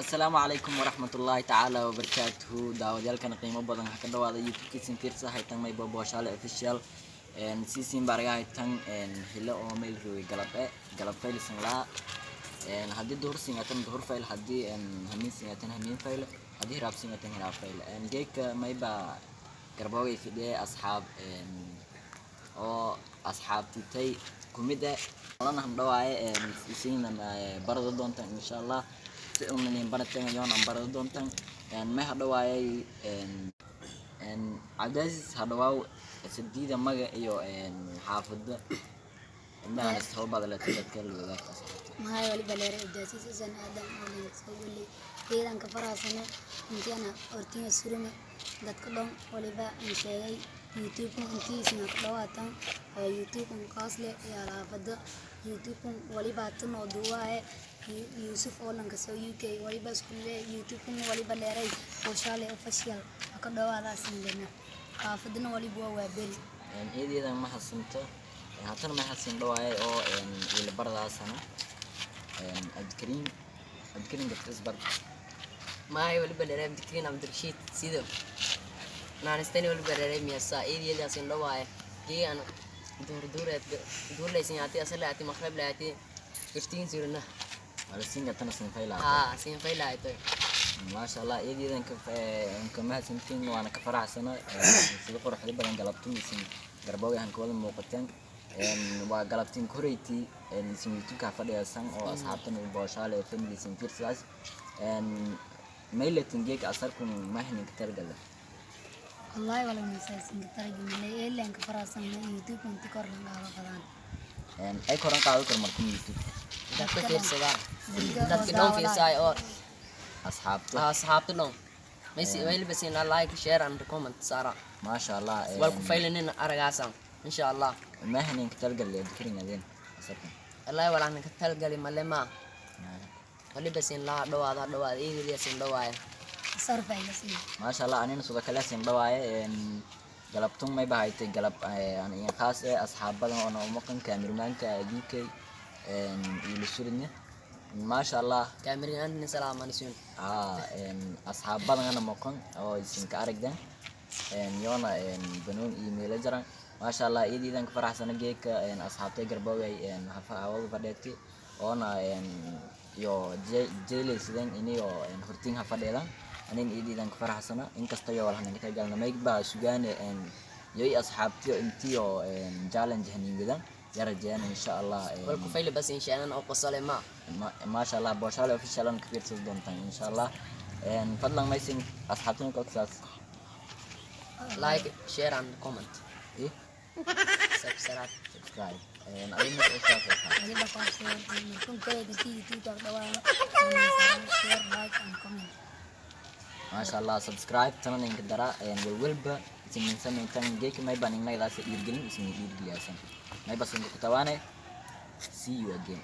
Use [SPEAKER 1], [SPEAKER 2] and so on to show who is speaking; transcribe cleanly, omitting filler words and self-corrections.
[SPEAKER 1] السلام عليكم ورحمة الله تعالى وبركاته. داوديالكana qiimo badan ha ka dhawaada youtube-kiisin fiirsa haytan may boobooshale official siisin baraga haytan hilo oo meel rooy galab faylsan la haddii duhur singatan duhur fayl haddii hamin singatan hamin fayl haddii raab singatan raab fayl geeka may ba garboogay fidee oo asxaabtitay kumida lana handhawaaye siinan barada doontan insha Allah si uun baratan yoon barada doontan ma hadhawaayay cadays hadhawaaw sideeda maga iyo xaafada indhaha soo badala dadka loogaas
[SPEAKER 2] maxay wali baleer udaasiis san aadam oo soo wali deegaanka faraasana intiina ortiga surumi dadka dhan waliba in sheegay youtube intiisna dhawaatan youtube qaasle iyo alaafada youtube waliba tan oo duwaaye Yusuf oo lanka soo UK waliba isku youtube waliba leeray oo shale official ka dhawaada sinlena qaafadna waliba waa beel
[SPEAKER 1] eedeedan ma xasanto haatan ma xasin dhawaaye oo ila baradaasana adkariin dadkasbar
[SPEAKER 3] maay waliba leeray adkariin Abdirashiid sido naanistani waliba leeray miyasa eedeedaas in dhawaaye geeyana duurlaysan yaati asalaati maqrib laati 15 sirna
[SPEAKER 1] singatan sinfayla
[SPEAKER 3] sinfayla aytay
[SPEAKER 1] ما شاء الله يدي إذا كما سنتين وأنا كفرح سنة سيقول حد بدن قلبتين سن قربوا هنقول موقتين وقلبتين كوريتي سميتو كفر يسان أو أصحابنا الباشالة فيلم سن فيرسلاس ميلة تنجيك أثركم ما هن كتير قلة
[SPEAKER 2] والله ولا مساس كتير جميلة إلا إنك فرح سنة يوتيوب منتكر لنا فلان
[SPEAKER 1] أي كوران قالوا كرمكم يوتيوب
[SPEAKER 3] ده كتير سبعة ده كده في ساي أو أصحابتنا ويلي بس إن لايك شير and comment سارة
[SPEAKER 1] ما شاء الله
[SPEAKER 3] والكو فايلين أرجعسان إن شاء الله
[SPEAKER 1] ما هنين كتلقى اللي ذكرنا ذين أسركم
[SPEAKER 3] الله ولا هنك تلقى لي ملما ولي بس إن لا دوا إيه اللي يسين دواء
[SPEAKER 2] صرف يسين
[SPEAKER 1] ما شاء الله أنا نسوق كلاس إن دواء قلبتم ما يبهايت قلب يعني خاص أصحاب بدن أنا ممكن كاميرمان كجيك يلسوني ما شاء الله
[SPEAKER 3] كاميرمان سلام عليكم
[SPEAKER 1] أصحاب بدن أنا ممكن أو يسين كأرق ده يونا بنون إيميل جرا ما شاء الله إيدي ذنك فرح سنة جيك أصحاب تجر بوي هفا أول بدأتي أنا يو جيلس ذن إني يو هرتين هفا ده أنا إيدي ذنك فرح سنة إنك استيا ولا هنك تجعلنا ما يكبر سجان يوي أصحاب تيو إنتي يو challenge هنين جدا يرجعنا إن شاء الله
[SPEAKER 3] والكو فايل بس إن شاء الله أقصى
[SPEAKER 1] ما شاء الله بوشالة في شلون كبير سلطان إن شاء الله فضلا ما يسين أصحابنا كوكساس
[SPEAKER 3] like share and comment
[SPEAKER 1] إيه
[SPEAKER 3] subscribe
[SPEAKER 1] أنا مش أصحاب
[SPEAKER 2] waliba qaasay kun kale youtube dhawaana share like and comment
[SPEAKER 1] ما شاء الله سبسكرايب تنا نقدر والولبة من سنة تاني جيك ما يبان إننا إذا سيرجلين اسمه يرجلي أصلا ما يبص إنك توانا see you again